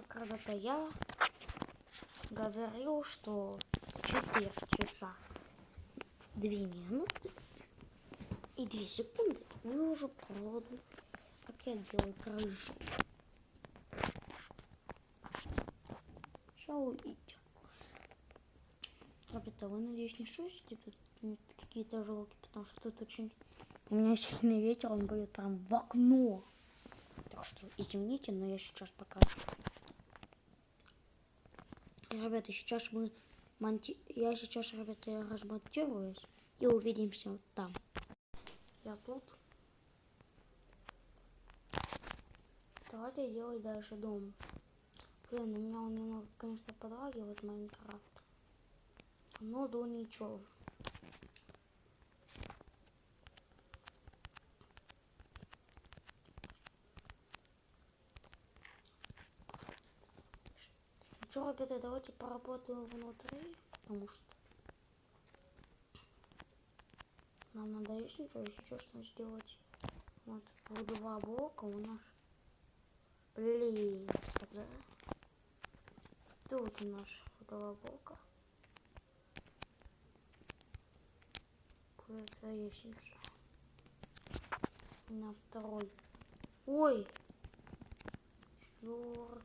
Когда-то я говорил, что 4 часа 2 минуты и 2 секунды выложу проводу, как я делаю крышу. Сейчас увидите. Ребята, вы, надеюсь, не слышите тут какие-то звуки, потому что тут очень... У меня сильный ветер, он будет прям в окно. Так что извините, но я сейчас покажу. Ребята, сейчас я сейчас, ребята, размонтируюсь и увидимся вот там. Я тут. Давайте делать дальше дом. Блин, у меня он немного, конечно, подлагивает Майнкрафт. Но до ничего. Что, ребята, давайте поработаем внутри, потому что нам надо, если честно, сделать вот в 2 блока у нас. Блин, тогда тут у нас 2 блока. Это есть на второй. Ой, черт.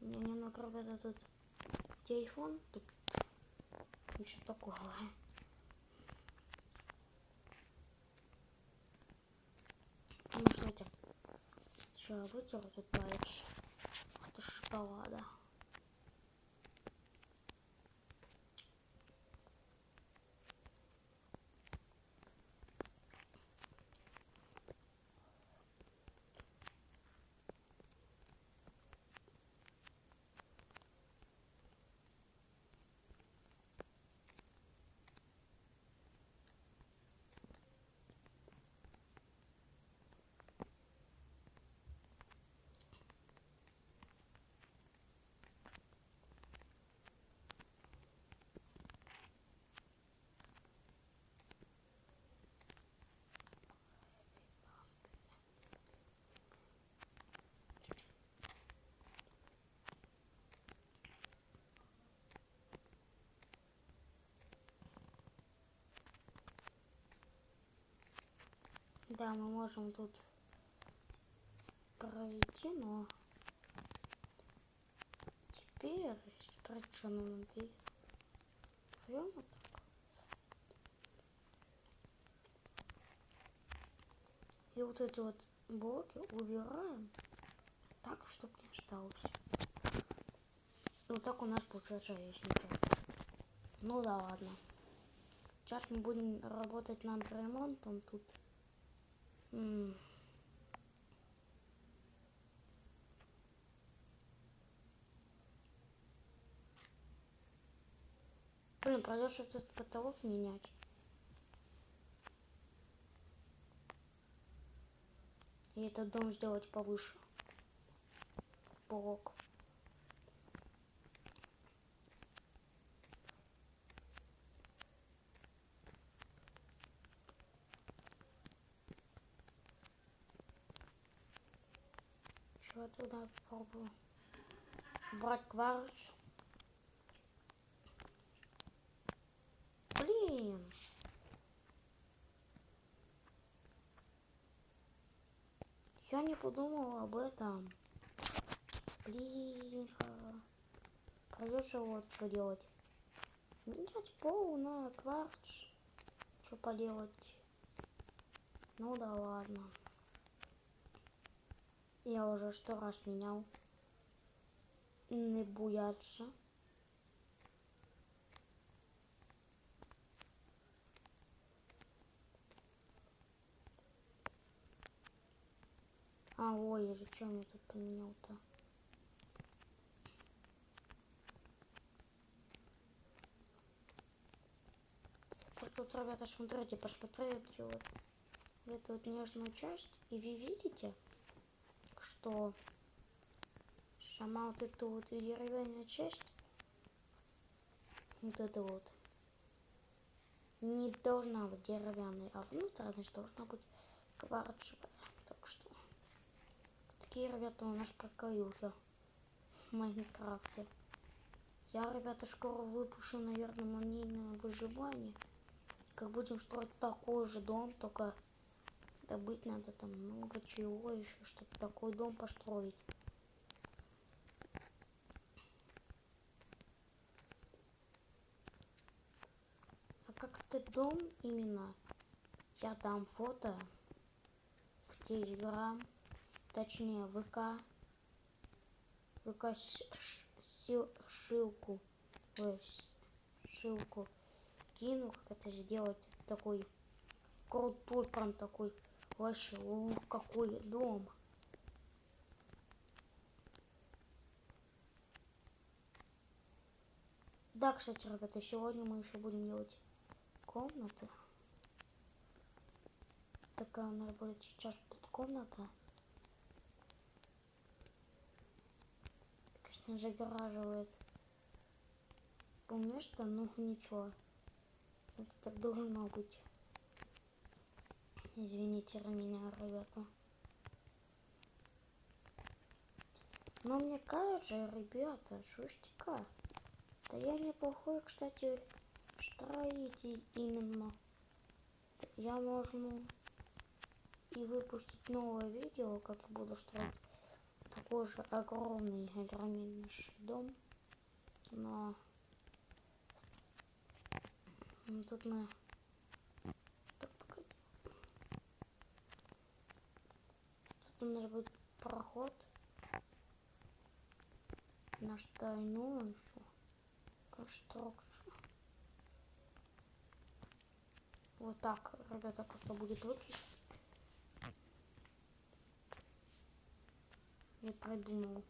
Мне немного, ребята, тут телефон тупит. Ничего такого. Ну что это? Сейчас вытеру тут палец. Это шоколада. Да, мы можем тут пройти, но теперь что нам надо? Прямо так. И вот эти вот блоки убираем так, чтобы не осталось. И вот так у нас получается лестница. Ну да ладно. Сейчас мы будем работать над ремонтом тут. Блин, придется этот потолок менять. И этот дом сделать повыше. Блок. Еще туда попробую брать кварц. Блин. Я не подумал об этом. Блин. Придется вот что делать. Менять пол на кварц. Что поделать? Ну да ладно. Я уже 100 раз менял. Не бояться. А, ой, зачем я тут поменял-то? Вот тут, ребята, смотрите, посмотрите вот эту вот нежную часть, и вы видите, что сама вот эта вот деревянная часть, вот эта вот, не должна быть деревянной, а внутренность должна быть кварцевая. Так что такие, ребята, у нас приколюхи. в Майнкрафте. Я, ребята, скоро выпущу, наверное, манийное выживание. Как будем строить такой же дом, только добыть надо там много чего еще, чтобы такой дом построить. А как этот дом именно? Я дам фото в Телеграм, точнее ВК ссылку, ссылку кину, как это сделать. Такой крутой, прям такой, вообще, ух, какой дом. Да, кстати, ребята, сегодня мы еще будем делать комнаты. Такая у нас будет сейчас тут комната. Конечно, загораживает место, но ничего. Это так должно быть. Извините меня, ребята. Но мне кажется, ребята, шустика. Да я неплохой, кстати, строитель именно. Я могу и выпустить новое видео, как я буду строить такой же огромный дом. Но тут мы... Так, тут у нас будет проход на стальную конструкцию. Вот так, ребята, как-то будет выглядеть. Я придумал.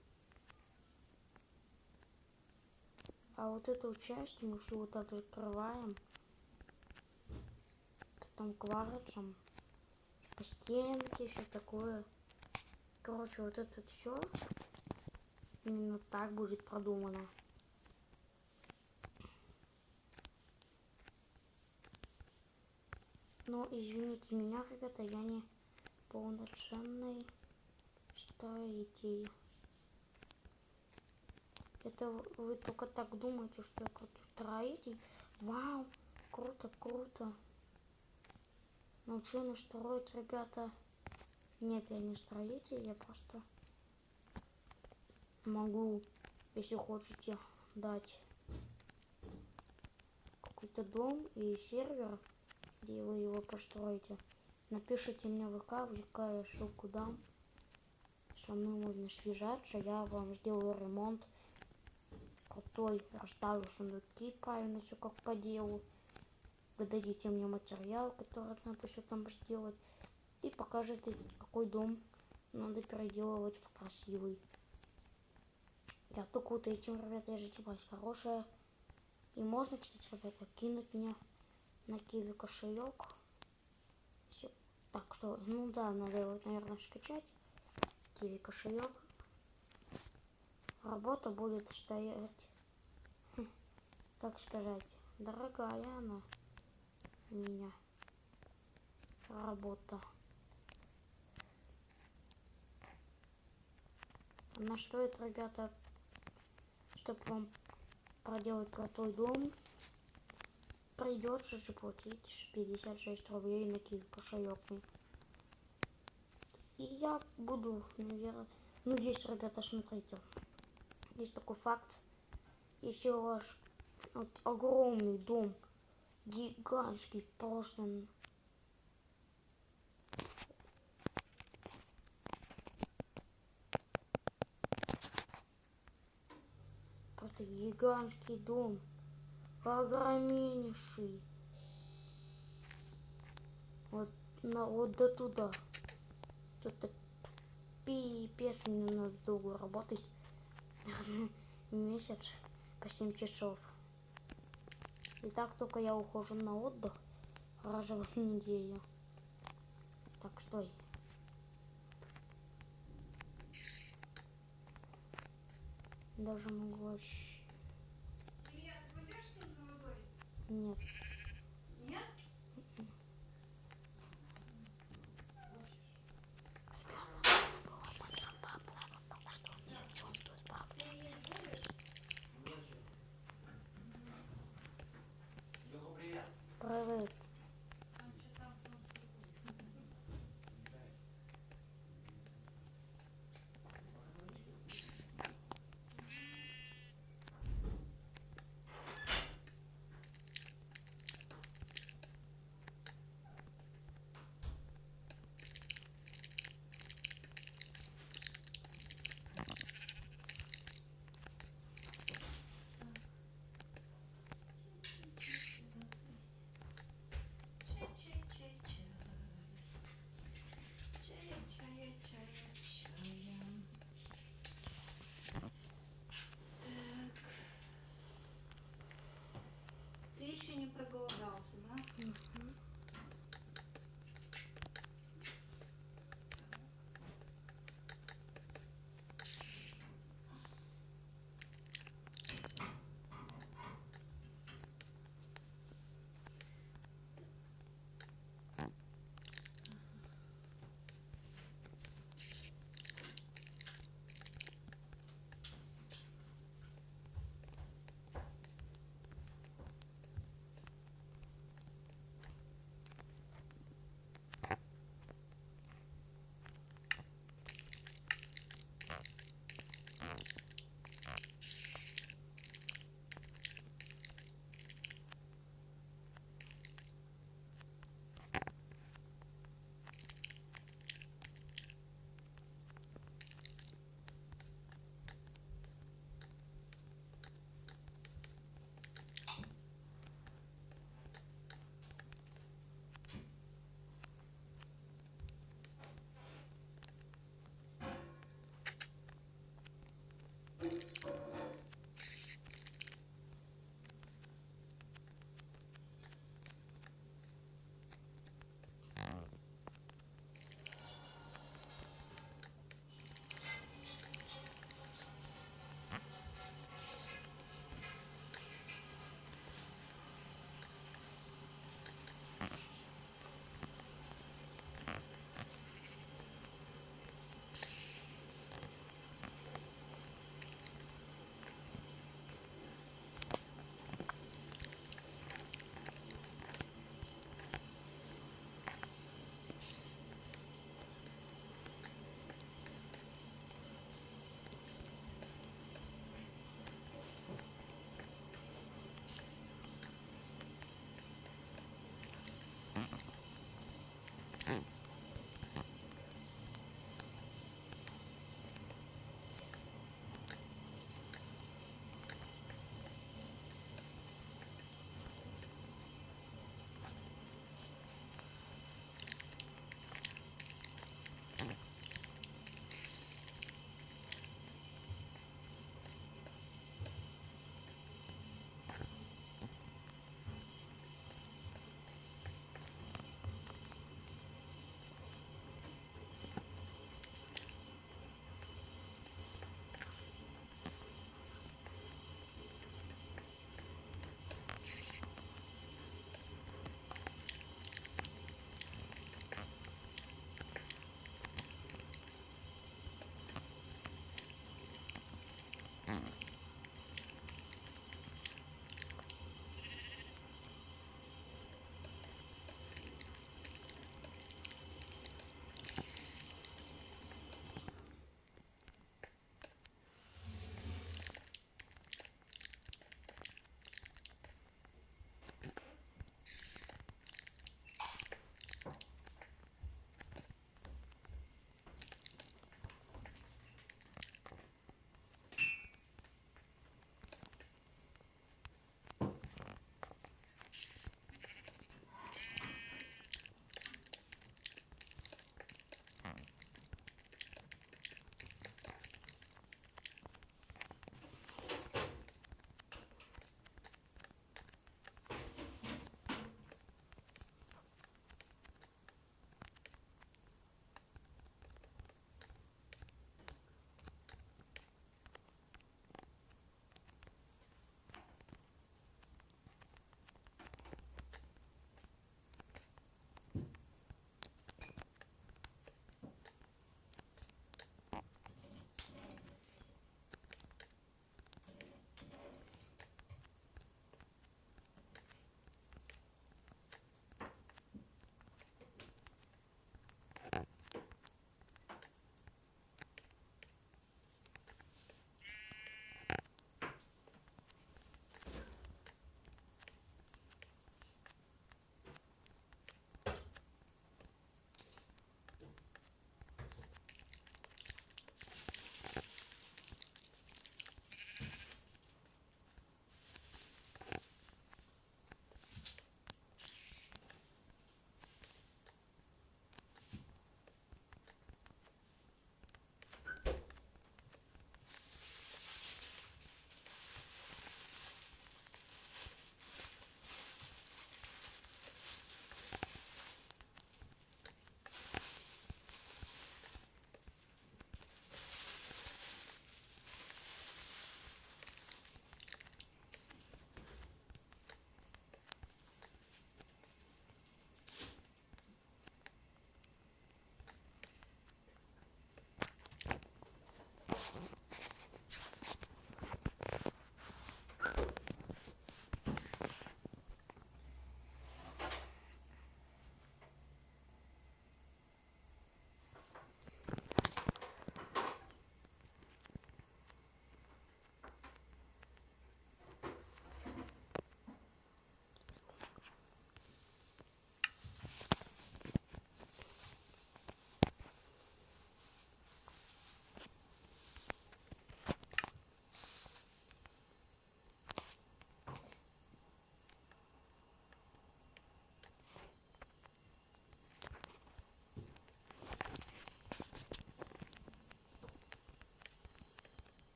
А вот эту часть мы все вот так закрываем. Потом кварцем. По стенке, все такое. Короче, вот это все именно так будет продумано. Но извините меня, ребята, я не полноценный строитель. Это вы только так думаете, что я крутой строитель. Вау, круто, круто. Научу нас строить, ребята. Нет, я не строитель, я просто могу, если хотите, дать какой-то дом и сервер, где вы его построите. Напишите мне в ВК, я ссылку дам. Со мной можно связаться, я вам сделаю ремонт крутой, расставлю сундуки правильно, все как по делу. Вы дадите мне материал, который надо все там сделать, и покажете, какой дом надо переделывать в красивый. Я только вот этим, ребята, я затеваюсь хорошая. И можно, кстати, ребята, кинуть мне на Киви кошелек. Все. Так что, ну да, надо его, наверное, скачать. Киви кошелек. Работа будет стоять, как сказать, дорогая она у меня. Работа. Она стоит, ребята, чтобы вам проделать крутой дом, придется же платить 56 рублей на Киви кошелек. И я буду, наверное, ну здесь, ребята, смотрите, есть такой факт, если у вас вот огромный дом, гигантский, просто гигантский дом, огромнейший, вот до туда, тут пипец, мне надо долго работать, месяц по 7 часов. И так только я ухожу на отдых раз в неделю. Так, стой. Даже могу... Привет, пойдешь с ним за водой? Нет. Нет? Потому что у меня чувствует папа. Давид. Там что там сам собой.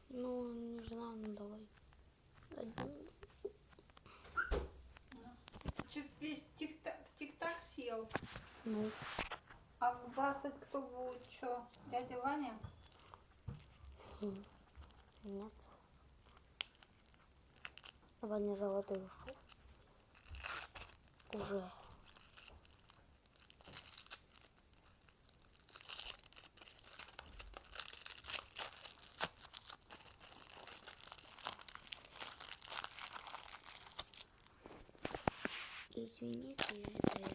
Ну, не знаю, ну давай. Один. Ты весь тик-так съел? Ну, А выбрасывать кто будет? Что? Дядя Ваня? нет. Ваня золотой ушел. Уже. Извините, это я